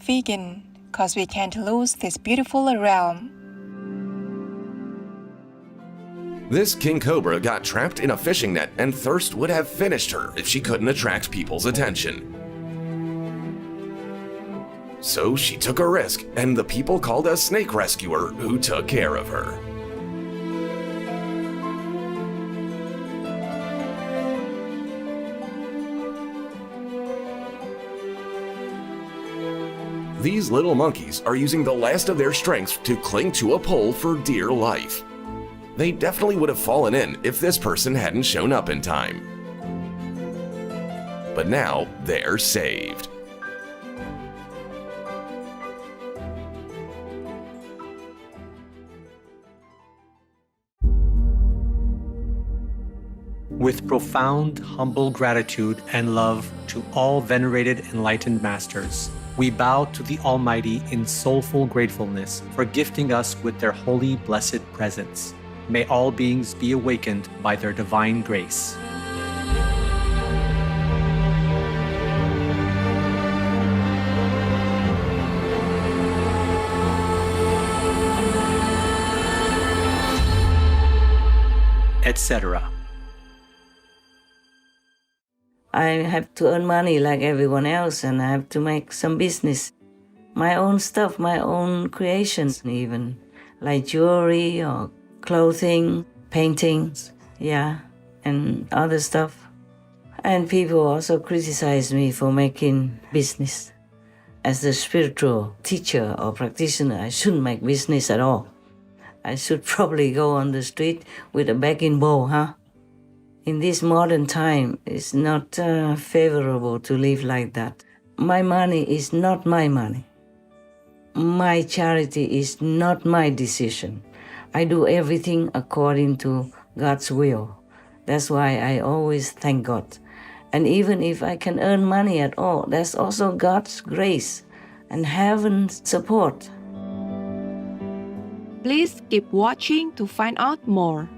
vegan, cause we can't lose this beautiful realm. This king cobra got trapped in a fishing net, and thirst would have finished her if she couldn't attract people's attention. So she took a risk, and the people called a snake rescuer who took care of her. These little monkeys are using the last of their strength to cling to a pole for dear life. They definitely would have fallen in if this person hadn't shown up in time. But now they're saved. With profound, humble gratitude and love to all venerated enlightened masters, we bow to the Almighty in soulful gratefulness for gifting us with their holy, blessed presence. May all beings be awakened by their divine grace. Etc. I have to earn money like everyone else, and I have to make some business. My own stuff, my own creations even, like jewelry or clothing, paintings, and other stuff. And people also criticize me for making business. As a spiritual teacher or practitioner, I shouldn't make business at all. I should probably go on the street with a begging bowl, In this modern time, it's not favorable to live like that. My money is not my money. My charity is not my decision. I do everything according to God's will. That's why I always thank God. And even if I can earn money at all, that's also God's grace and heaven's support. Please keep watching to find out more.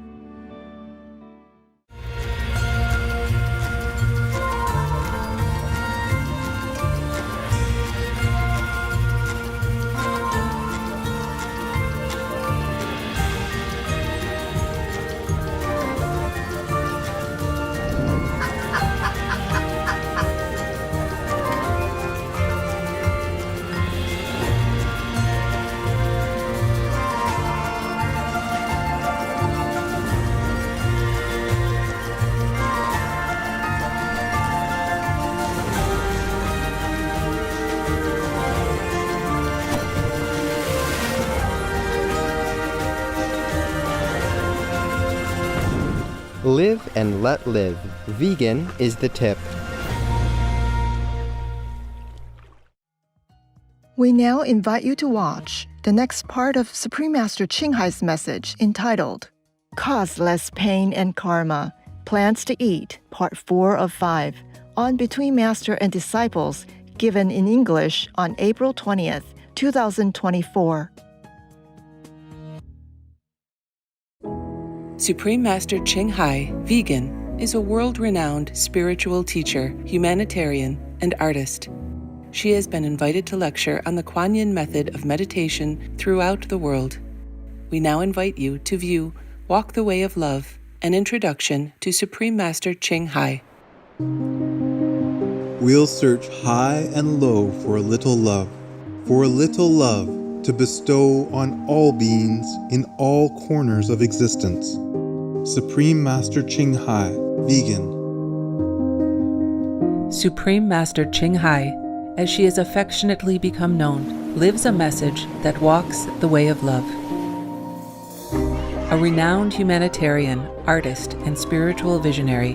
Live and let live. Vegan is the tip. We now invite you to watch the next part of Supreme Master Ching Hai's message entitled Cause Less Pain and Karma, Plants to Eat, Part 4 of 5, on Between Master and Disciples, given in English on April 20th, 2024. Supreme Master Ching Hai, vegan, is a world-renowned spiritual teacher, humanitarian, and artist. She has been invited to lecture on the Kuan Yin method of meditation throughout the world. We now invite you to view Walk the Way of Love, an introduction to Supreme Master Ching Hai. We'll search high and low for a little love to bestow on all beings in all corners of existence. Supreme Master Ching Hai, vegan. Supreme Master Ching Hai, as she has affectionately become known, lives a message that walks the way of love. A renowned humanitarian, artist, and spiritual visionary,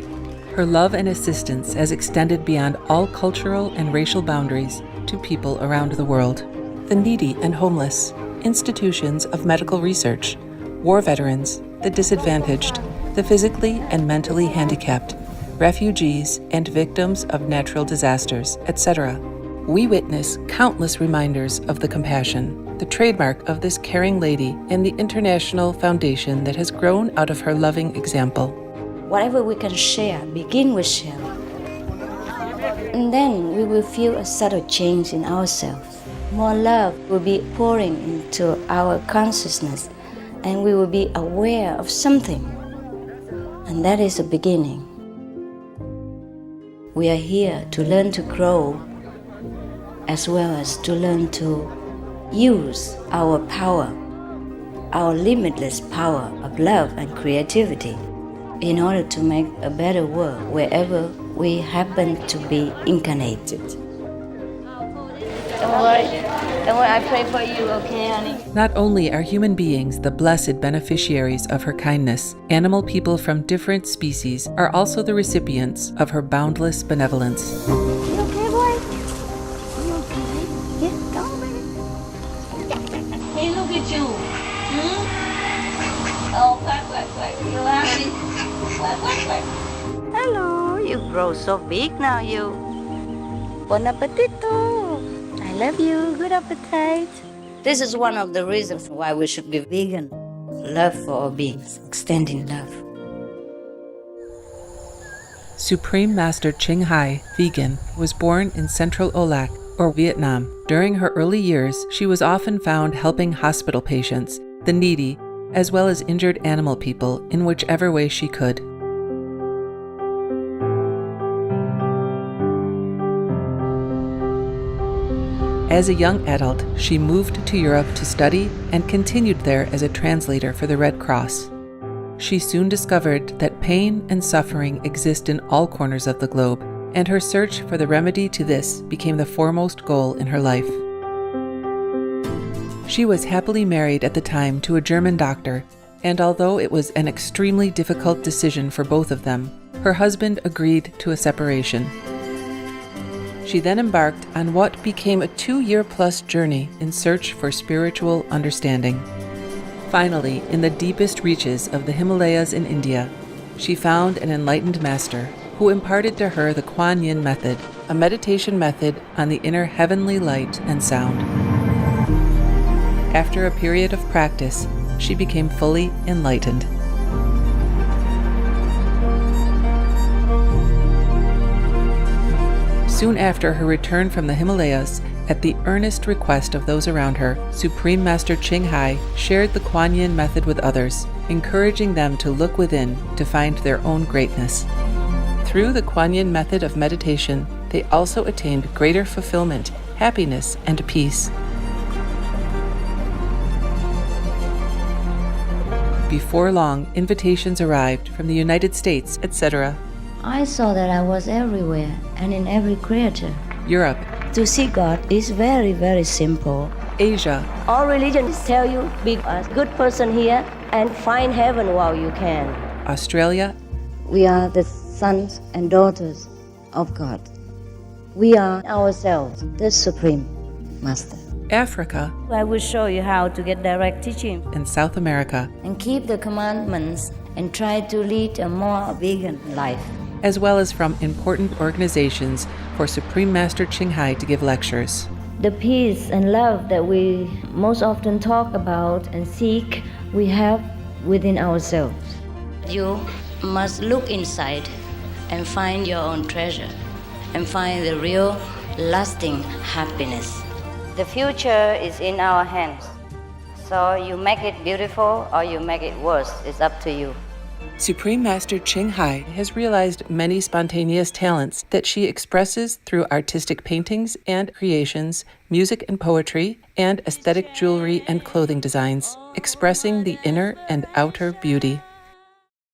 her love and assistance has extended beyond all cultural and racial boundaries to people around the world. The needy and homeless, institutions of medical research, war veterans, the disadvantaged, the physically and mentally handicapped, refugees and victims of natural disasters, etc. We witness countless reminders of the compassion, the trademark of this caring lady and the international foundation that has grown out of her loving example. Whatever we can share, begin with sharing. And then we will feel a subtle change in ourselves. More love will be pouring into our consciousness, and we will be aware of something. And that is a beginning. We are here to learn to grow, as well as to learn to use our power, our limitless power of love and creativity, in order to make a better world wherever we happen to be incarnated. Don't worry, I pray for you, okay, honey? Not only are human beings the blessed beneficiaries of her kindness, animal people from different species are also the recipients of her boundless benevolence. You okay, boy? You okay? Yeah, come on, baby. Hey, look at you. Oh, quack. You happy? Quack. Hello, you grow so big now, you. Bon appetito. I love you. Good appetite. This is one of the reasons why we should be vegan. Love for all beings, extending love. Supreme Master Ching Hai, vegan, was born in Central Olac, or Vietnam. During her early years, she was often found helping hospital patients, the needy, as well as injured animal people in whichever way she could. As a young adult, she moved to Europe to study and continued there as a translator for the Red Cross. She soon discovered that pain and suffering exist in all corners of the globe, and her search for the remedy to this became the foremost goal in her life. She was happily married at the time to a German doctor, and although it was an extremely difficult decision for both of them, her husband agreed to a separation. She then embarked on what became a 2-year-plus journey in search for spiritual understanding. Finally, in the deepest reaches of the Himalayas in India, she found an enlightened master who imparted to her the Kuan Yin method, a meditation method on the inner heavenly light and sound. After a period of practice, she became fully enlightened. Soon after her return from the Himalayas, at the earnest request of those around her, Supreme Master Ching Hai shared the Kuan Yin method with others, encouraging them to look within to find their own greatness. Through the Kuan Yin method of meditation, they also attained greater fulfillment, happiness, and peace. Before long, invitations arrived from the United States, etc. I saw that I was everywhere and in every creature. Europe, To see God is very, very simple. Asia, All religions tell you be a good person here and find heaven while you can. Australia, We are the sons and daughters of God. We are ourselves, the Supreme Master. Africa, I will show you how to get direct teaching and South America, and keep the commandments and try to lead a more vegan life. as well as from important organizations for Supreme Master Ching Hai to give lectures. The peace and love that we most often talk about and seek, we have within ourselves. You must look inside and find your own treasure and find the real lasting happiness. The future is in our hands. So you make it beautiful or you make it worse. It's up to you. Supreme Master Ching Hai has realized many spontaneous talents that she expresses through artistic paintings and creations, music and poetry, and aesthetic jewelry and clothing designs, expressing the inner and outer beauty.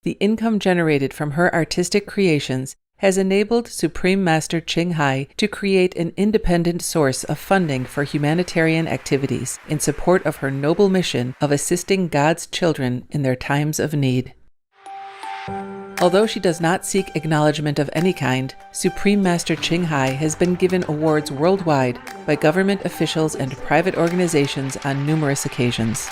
The income generated from her artistic creations has enabled Supreme Master Ching Hai to create an independent source of funding for humanitarian activities in support of her noble mission of assisting God's children in their times of need. Although she does not seek acknowledgement of any kind, Supreme Master Ching Hai has been given awards worldwide by government officials and private organizations on numerous occasions.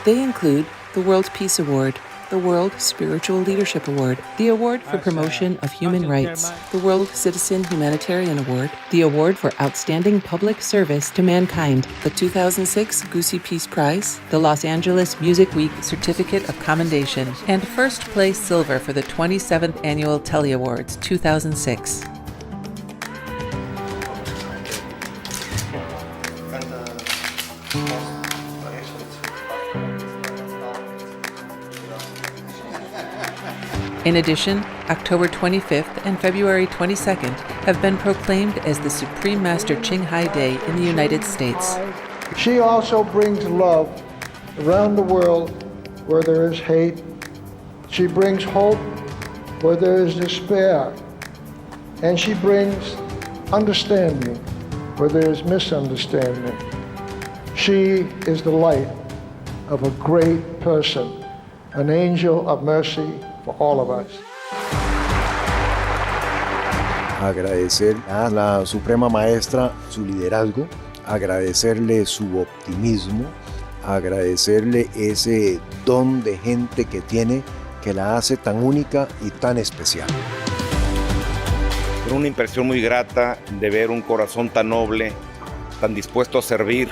They include the World Peace Award, the World Spiritual Leadership Award, the Award for Promotion of Human Rights, the World Citizen Humanitarian Award, the Award for Outstanding Public Service to Mankind, the 2006 Goosey Peace Prize, the Los Angeles Music Week Certificate of Commendation, and first place silver for the 27th Annual Telly Awards 2006. In addition, October 25th and February 22nd have been proclaimed as the Supreme Master Ching Hai Day in the United States. She also brings love around the world where there is hate. She brings hope where there is despair. And she brings understanding where there is misunderstanding. She is the light of a great person, an angel of mercy for all of us. Agradecer a la Suprema Maestra su liderazgo, agradecerle su optimismo, agradecerle ese don de gente que tiene que la hace tan única y tan especial. Una impresión muy grata de ver un corazón tan noble, tan dispuesto a servir.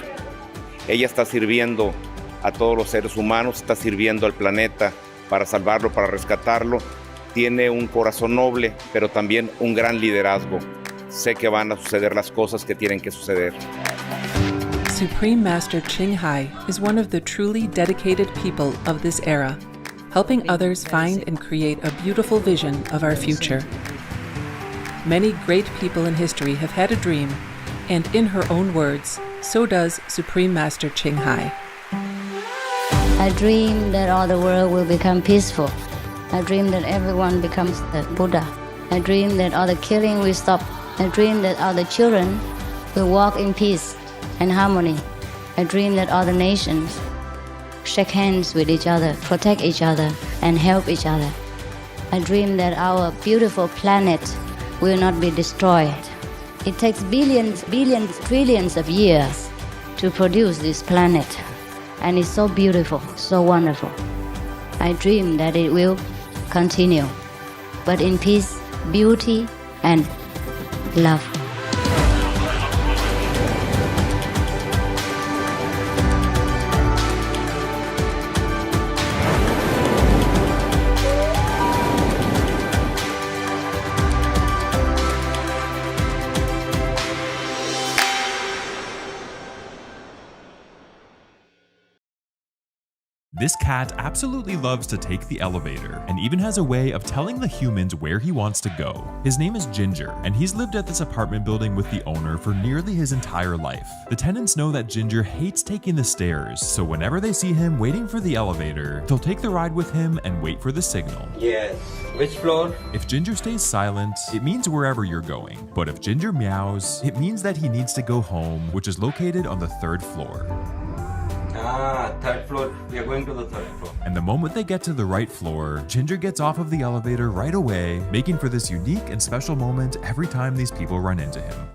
Ella está sirviendo a todos los seres humanos, está sirviendo al planeta para salvarlo, para rescatarlo. Tiene un corazón noble, pero también un gran liderazgo. Sé que van a suceder las cosas que tienen que suceder. Supreme Master Ching Hai is one of the truly dedicated people of this era, helping others find and create a beautiful vision of our future. Many great people in history have had a dream, and in her own words, so does Supreme Master Ching Hai. I dream that all the world will become peaceful. I dream that everyone becomes the Buddha. I dream that all the killing will stop. I dream that all the children will walk in peace and harmony. I dream that all the nations shake hands with each other, protect each other, and help each other. I dream that our beautiful planet will not be destroyed. It takes billions, trillions of years to produce this planet. And it's so beautiful, so wonderful. I dream that it will continue, but in peace, beauty, and love. This cat absolutely loves to take the elevator and even has a way of telling the humans where he wants to go. His name is Ginger, and he's lived at this apartment building with the owner for nearly his entire life. The tenants know that Ginger hates taking the stairs, so whenever they see him waiting for the elevator, they'll take the ride with him and wait for the signal. Yes. Which floor? If Ginger stays silent, it means wherever you're going. But if Ginger meows, it means that he needs to go home, which is located on the 3rd floor. Ah, 3rd floor. We are going to the 3rd floor. And the moment they get to the right floor, Ginger gets off of the elevator right away, making for this unique and special moment every time these people run into him.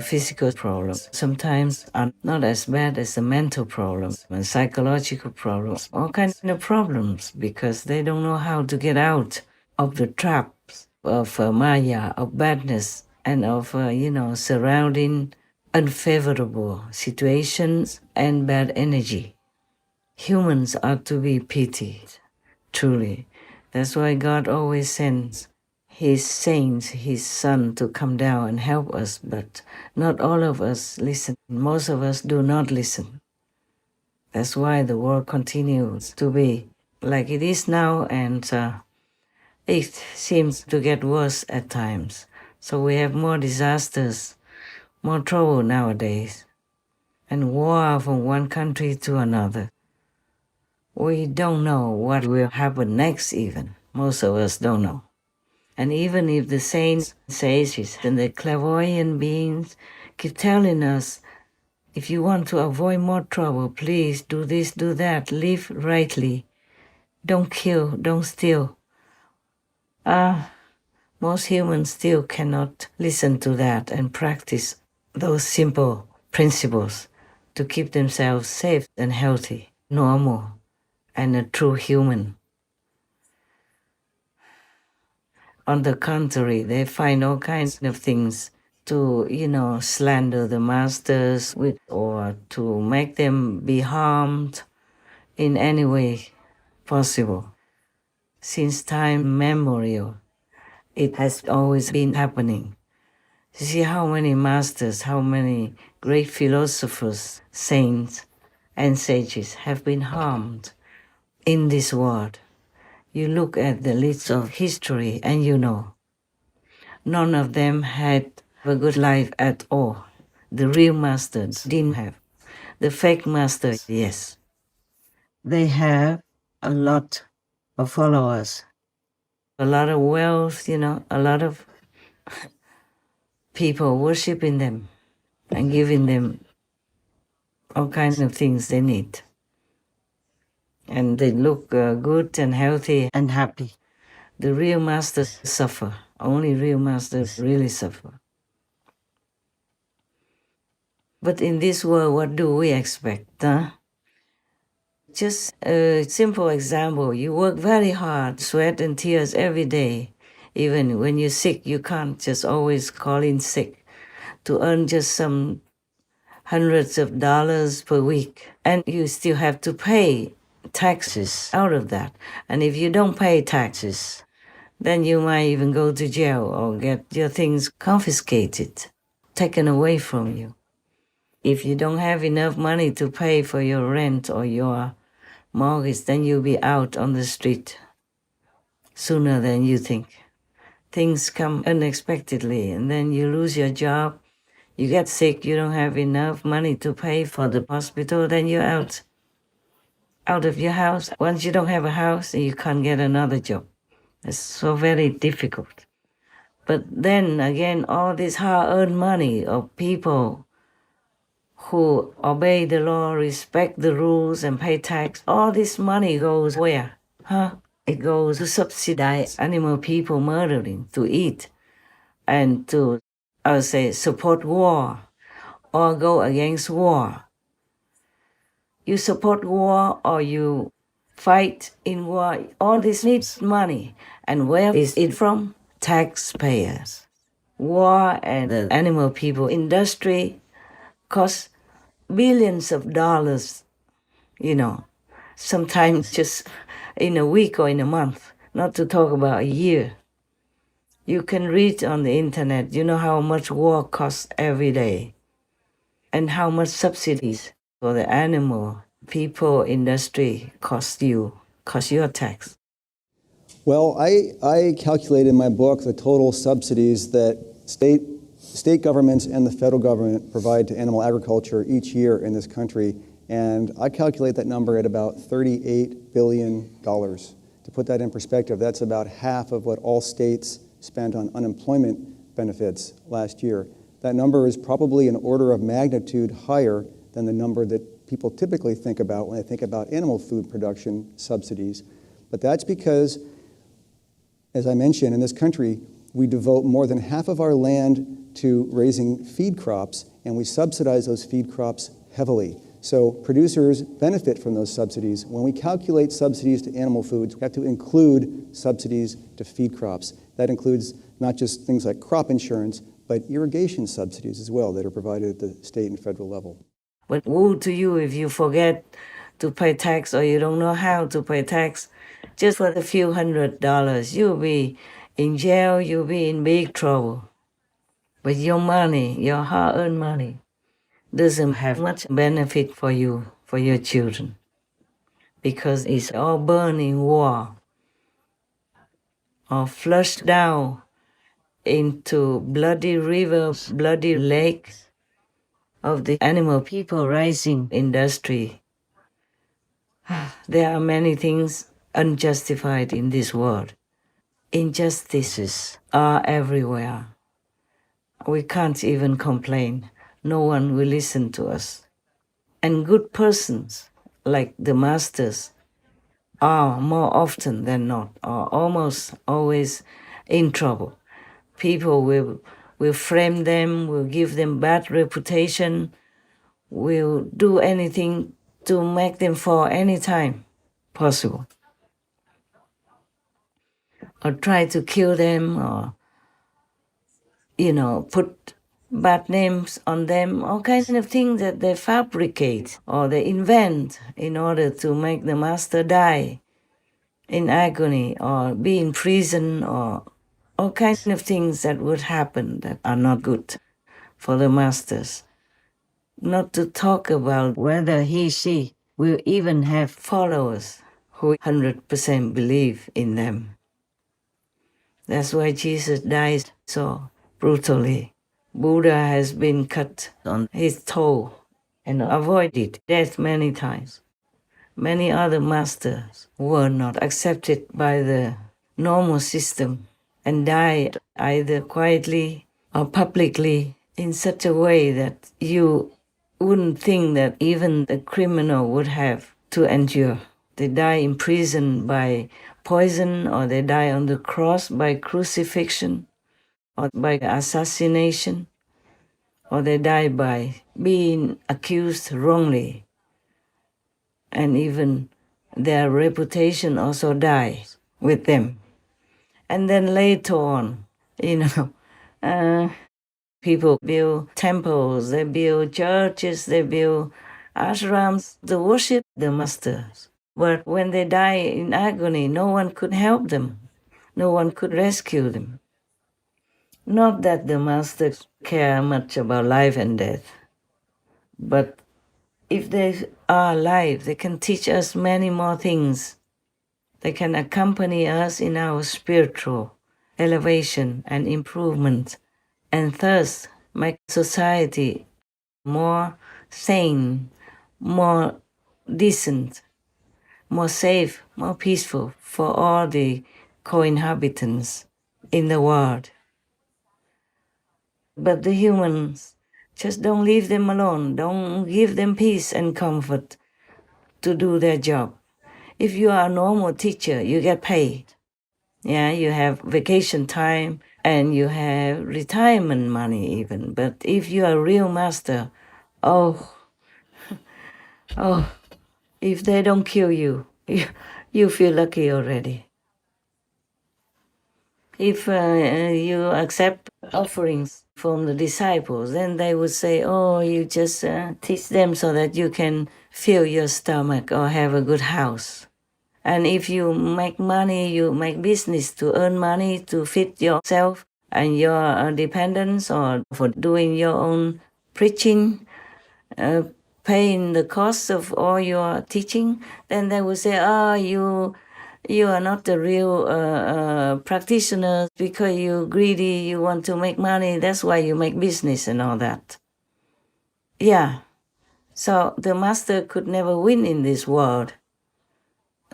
Physical problems sometimes are not as bad as the mental problems and psychological problems, all kinds of problems, because they don't know how to get out of the traps of Maya, of badness, and of, surrounding unfavorable situations and bad energy. Humans are to be pitied, truly. That's why God always sends His saints, His Son, to come down and help us, but not all of us listen. Most of us do not listen. That's why the world continues to be like it is now, and it seems to get worse at times. So we have more disasters, more trouble nowadays, and war from one country to another. We don't know what will happen next even. Most of us don't know. And even if the saints, sages, and the clairvoyant beings keep telling us, if you want to avoid more trouble, please do this, do that, live rightly, don't kill, don't steal. Most humans still cannot listen to that and practice those simple principles to keep themselves safe and healthy, normal, and a true human. On the contrary, they find all kinds of things to, slander the masters with, or to make them be harmed in any way possible. Since time immemorial, it has always been happening. You see how many masters, how many great philosophers, saints, and sages have been harmed in this world. You look at the list of history and you know, none of them had a good life at all. The real masters didn't have. The fake masters, yes. They have a lot of followers, a lot of wealth, a lot of people worshiping them and giving them all kinds of things they need. And they look good and healthy and happy. The real masters suffer. Only real masters really suffer. But in this world, what do we expect? Just a simple example. You work very hard, sweat and tears every day. Even when you're sick, you can't just always call in sick to earn just some hundreds of dollars per week. And you still have to pay taxes out of that. And if you don't pay taxes, then you might even go to jail or get your things confiscated, taken away from you. If you don't have enough money to pay for your rent or your mortgage, then you'll be out on the street sooner than you think. Things come unexpectedly, and then you lose your job, you get sick, you don't have enough money to pay for the hospital, then you're out of your house. Once you don't have a house, you can't get another job. It's so very difficult. But then again, all this hard-earned money of people who obey the law, respect the rules, and pay tax, all this money goes where? It goes to subsidize animal people murdering, to eat, and to, I would say, support war or go against war. You support war or you fight in war, all this needs money. And where is it from? Taxpayers. War and the animal people industry costs billions of dollars, sometimes just in a week or in a month, not to talk about a year. You can read on the internet, how much war costs every day and how much subsidies for the animal people industry cost your tax. Well, I calculated in my book the total subsidies that state governments and the federal government provide to animal agriculture each year in this country, and I calculate that number at about $38 billion. To put that in perspective, that's about half of what all states spent on unemployment benefits last year. That number is probably an order of magnitude higher than the number that people typically think about when they think about animal food production subsidies. But that's because, as I mentioned, in this country, we devote more than half of our land to raising feed crops, and we subsidize those feed crops heavily. So producers benefit from those subsidies. When we calculate subsidies to animal foods, we have to include subsidies to feed crops. That includes not just things like crop insurance, but irrigation subsidies as well that are provided at the state and federal level. But woe to you if you forget to pay tax or you don't know how to pay tax. Just for a few $100s, you'll be in jail, you'll be in big trouble. But your money, your hard-earned money, doesn't have much benefit for you, for your children, because it's all burned in war or flushed down into bloody rivers, bloody lakes of the animal people raising industry. There are many things unjustified in this world. Injustices are everywhere. We can't even complain no one will listen to us. And good persons, like the masters, are more often than not, or almost always in trouble. People will frame them, will give them bad reputation, will do anything to make them fall any time possible. Or try to kill them, or, put bad names on them, all kinds of things that they fabricate or they invent in order to make the master die in agony or be in prison, or all kinds of things that would happen that are not good for the masters. Not to talk about whether she will even have followers who 100% believe in them. That's why Jesus died so brutally. Buddha has been cut on his toe and avoided death many times. Many other masters were not accepted by the normal system and died either quietly or publicly in such a way that you wouldn't think that even a criminal would have to endure. They die in prison by poison, or they die on the cross by crucifixion, or by assassination, or they die by being accused wrongly. And even their reputation also dies with them. And then later on, people build temples, they build churches, they build ashrams to worship the masters. But when they die in agony, no one could help them. No one could rescue them. Not that the masters care much about life and death, but if they are alive, they can teach us many more things. They can accompany us in our spiritual elevation and improvement, and thus make society more sane, more decent, more safe, more peaceful for all the co-inhabitants in the world. But the humans just don't leave them alone, don't give them peace and comfort to do their job. If you are a normal teacher, you get paid. Yeah, you have vacation time and you have retirement money even. But if you are a real master, oh, if they don't kill you, you feel lucky already. If you accept offerings from the disciples, then they would say, oh, you just teach them so that you can fill your stomach or have a good house. And if you make money, you make business to earn money to feed yourself and your dependents, or for doing your own preaching, paying the cost of all your teaching, then they will say, you are not the real practitioner because you're greedy, you want to make money, that's why you make business and all that. Yeah, so the master could never win in this world.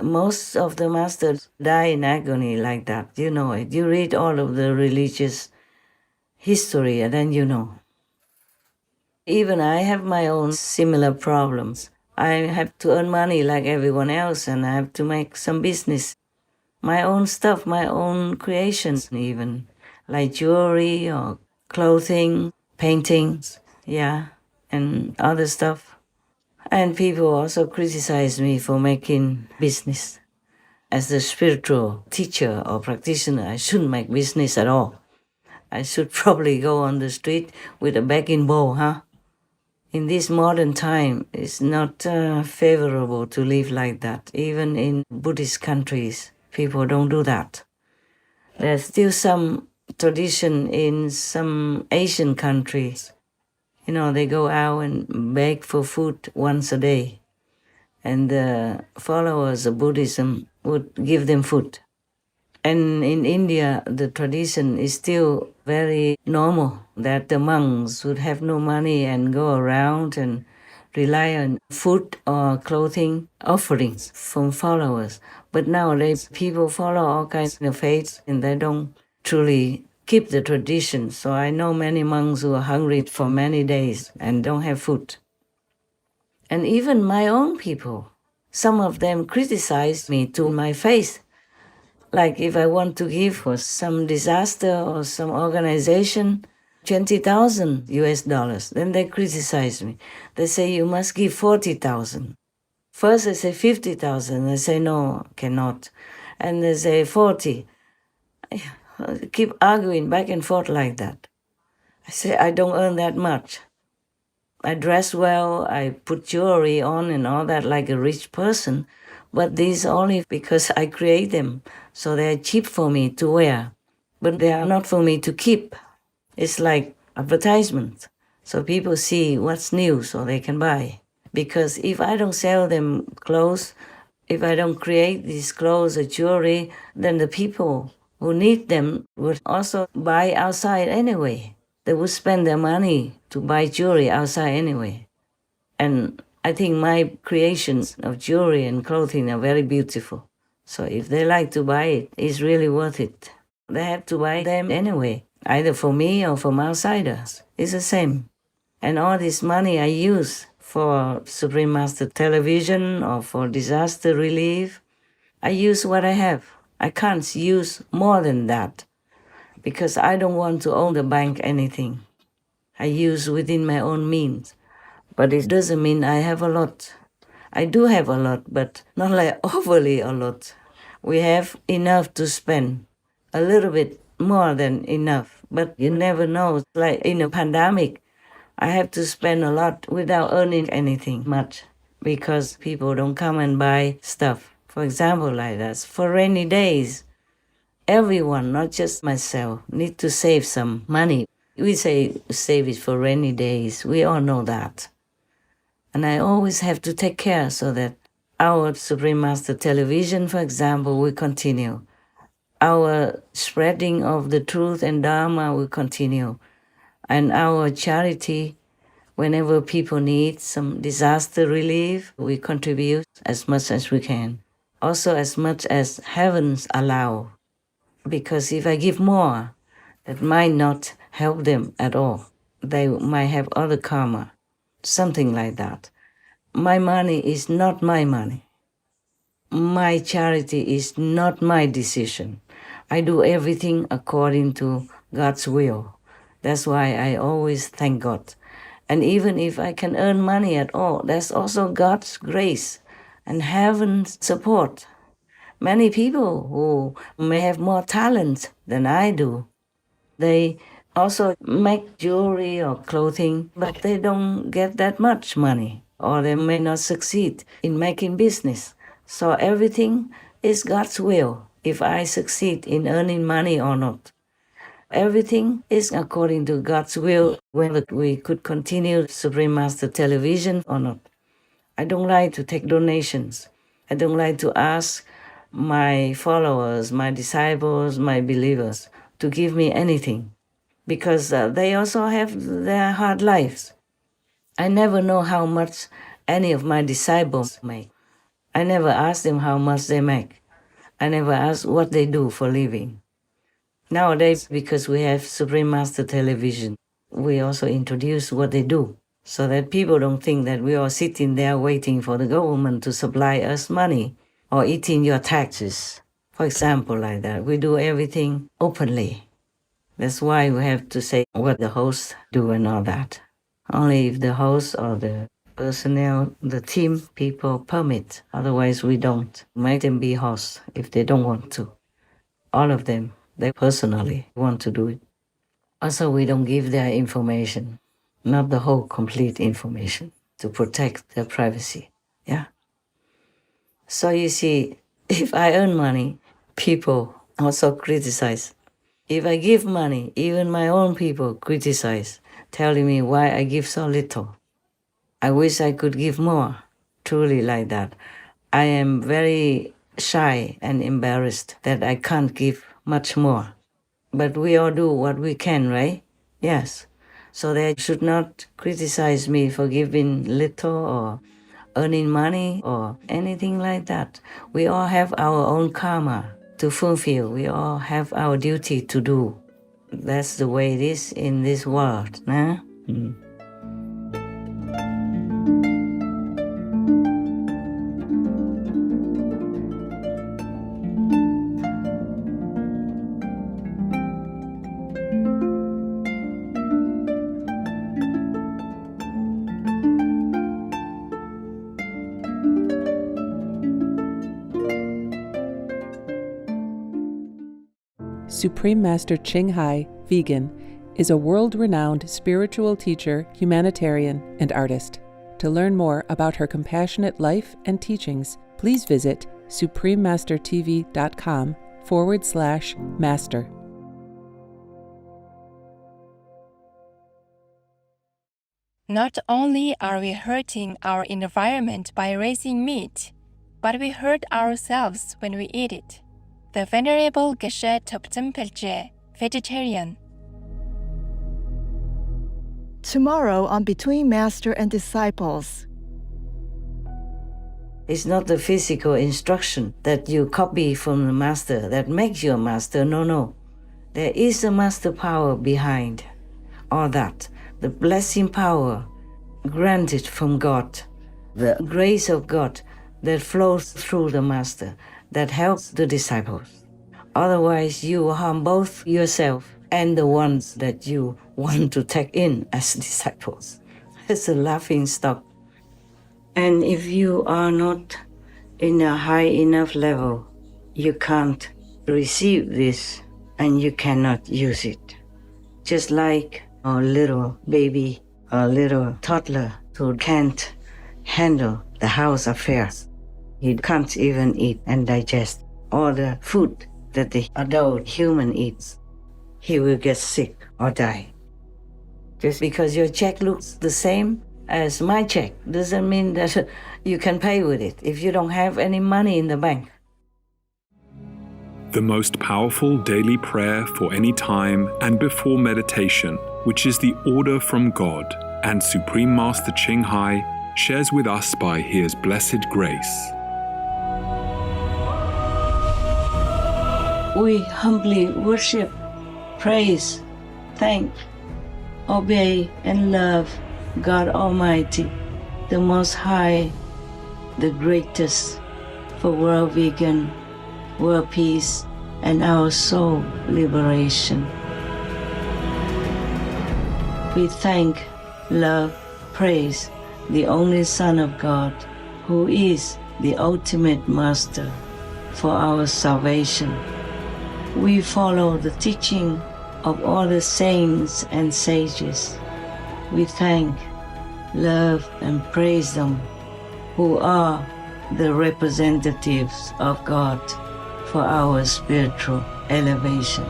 Most of the masters die in agony like that, you know it. You read all of the religious history and then you know. Even I have my own similar problems. I have to earn money like everyone else, and I have to make some business. My own stuff, my own creations even, like jewelry or clothing, paintings, yeah, and other stuff. And people also criticize me for making business. As a spiritual teacher or practitioner, I shouldn't make business at all. I should probably go on the street with a begging bowl, huh? In this modern time, it's not favorable to live like that. Even in Buddhist countries, people don't do that. There's still some tradition in some Asian countries. You know, they go out and beg for food once a day. And the followers of Buddhism would give them food. And in India, the tradition is still very normal that the monks would have no money and go around and rely on food or clothing offerings from followers. But nowadays, people follow all kinds of faiths and they don't truly keep the tradition. So I know many monks who are hungry for many days and don't have food. And even my own people, some of them criticize me to my face. Like if I want to give for some disaster or some organization, 20,000 US dollars, then they criticize me. They say, you must give 40,000. First they say 50,000. I say, no, cannot. And they say 40. I keep arguing back and forth like that. I say, I don't earn that much. I dress well, I put jewelry on and all that like a rich person, but these only because I create them. So they're cheap for me to wear, but they are not for me to keep. It's like advertisement. So people see what's new so they can buy. Because if I don't sell them clothes, if I don't create these clothes or jewelry, then the people who need them would also buy outside anyway. They would spend their money to buy jewelry outside anyway. And I think my creations of jewelry and clothing are very beautiful. So if they like to buy it, it's really worth it. They have to buy them anyway, either for me or from outsiders. It's the same. And all this money I use for Supreme Master Television or for disaster relief, I use what I have. I can't use more than that because I don't want to owe the bank anything. I use within my own means. But it doesn't mean I have a lot. I do have a lot, but not like overly a lot. We have enough to spend, a little bit more than enough. But you never know. Like in a pandemic, I have to spend a lot without earning anything much because people don't come and buy stuff. For example, like that, for rainy days, everyone, not just myself, need to save some money. We say save it for rainy days. We all know that. And I always have to take care so that our Supreme Master Television, for example, will continue. Our spreading of the truth and Dharma will continue. And our charity, whenever people need some disaster relief, we contribute as much as we can. Also as much as heavens allow. Because if I give more, that might not help them at all. They might have other karma, something like that. My money is not my money. My charity is not my decision. I do everything according to God's will. That's why I always thank God. And even if I can earn money at all, that's also God's grace and heaven's support. Many people who may have more talent than I do, they also make jewelry or clothing, but they don't get that much money, or they may not succeed in making business. So everything is God's will, if I succeed in earning money or not. Everything is according to God's will, whether we could continue Supreme Master Television or not. I don't like to take donations. I don't like to ask my followers, my disciples, my believers to give me anything because they also have their hard lives. I never know how much any of my disciples make. I never ask them how much they make. I never ask what they do for living. Nowadays, because we have Supreme Master Television, we also introduce what they do so that people don't think that we are sitting there waiting for the government to supply us money or eating your taxes. For example, like that. We do everything openly. That's why we have to say what the hosts do and all that. Only if the host or the personnel, the team people permit. Otherwise, we don't make them be hosts if they don't want to. All of them, they personally want to do it. Also, we don't give their information, not the whole complete information, to protect their privacy. Yeah. So you see, if I earn money, people also criticize. If I give money, even my own people criticize, telling me why I give so little. I wish I could give more, truly like that. I am very shy and embarrassed that I can't give much more. But we all do what we can, right? Yes. So they should not criticize me for giving little or earning money or anything like that. We all have our own karma to fulfill. We all have our duty to do. That's the way it is in this world, nah? Supreme Master Ching Hai, vegan, is a world-renowned spiritual teacher, humanitarian, and artist. To learn more about her compassionate life and teachings, please visit suprememastertv.com/master. Not only are we hurting our environment by raising meat, but we hurt ourselves when we eat it. The Venerable Geshe Topten Pelche, vegetarian. Tomorrow on Between Master and Disciples. It's not the physical instruction that you copy from the master that makes you a master. No. There is a master power behind all that. The blessing power granted from God. The grace of God that flows through the master that helps the disciples. Otherwise, you harm both yourself and the ones that you want to take in as disciples. It's a laughing stock. And if you are not in a high enough level, you can't receive this and you cannot use it. Just like a little baby, a little toddler who can't handle the house affairs. He can't even eat and digest all the food that the adult human eats. He will get sick or die. Just because your check looks the same as my check doesn't mean that you can pay with it if you don't have any money in the bank. The most powerful daily prayer for any time and before meditation, which is the order from God, and Supreme Master Ching Hai shares with us by His blessed grace. We humbly worship, praise, thank, obey, and love God Almighty, the Most High, the greatest, for world vegan, world peace, and our soul liberation. We thank, love, praise the only Son of God, who is the ultimate Master for our salvation. We follow the teaching of all the saints and sages. We thank, love, and praise them, who are the representatives of God for our spiritual elevation.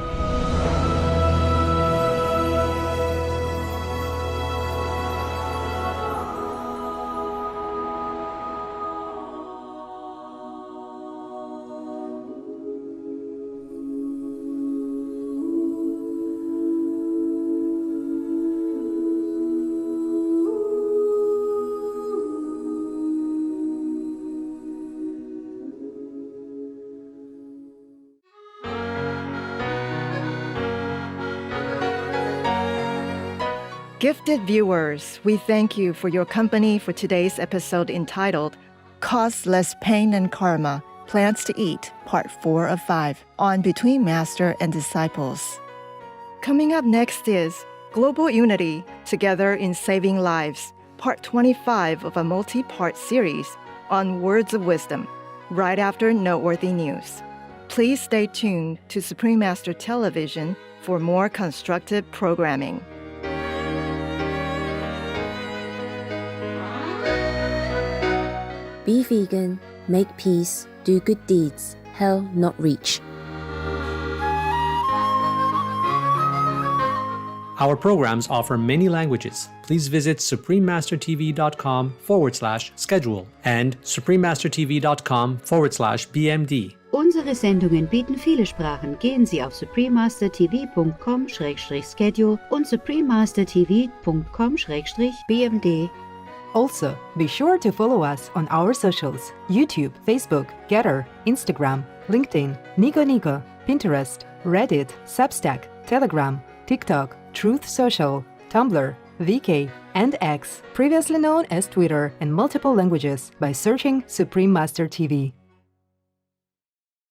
Gifted viewers, we thank you for your company for today's episode entitled Cause Less Pain and Karma, Plants to Eat, Part 4 of 5 on Between Master and Disciples. Coming up next is Global Unity, Together in Saving Lives, Part 25 of a multi-part series on Words of Wisdom, right after Noteworthy News. Please stay tuned to Supreme Master Television for more constructive programming. Be vegan, make peace, do good deeds, hell not reach. Our programs offer many languages. Please visit suprememastertv.com/schedule and suprememastertv.com/BMD. Unsere Sendungen bieten viele Sprachen. Gehen Sie auf suprememastertv.com/schedule und suprememastertv.com/BMD. Also, be sure to follow us on our socials: YouTube, Facebook, Getter, Instagram, LinkedIn, Nico, Pinterest, Reddit, Substack, Telegram, TikTok, Truth Social, Tumblr, VK, and X, previously known as Twitter, in multiple languages by searching Supreme Master TV.